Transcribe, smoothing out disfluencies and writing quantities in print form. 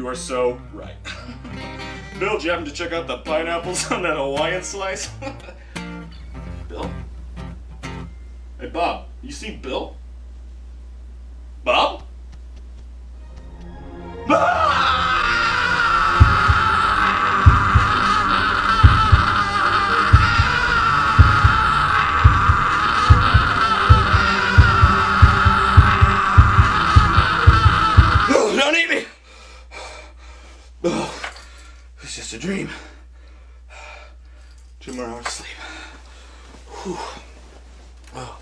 You are so right. Bill, did you happen to check out the pineapples on that Hawaiian slice? Bill? Hey, Bob, you see Bill? Bob? Oh, don't eat me! Oh, it's just a dream. 2 more hours of sleep. Whew. Oh.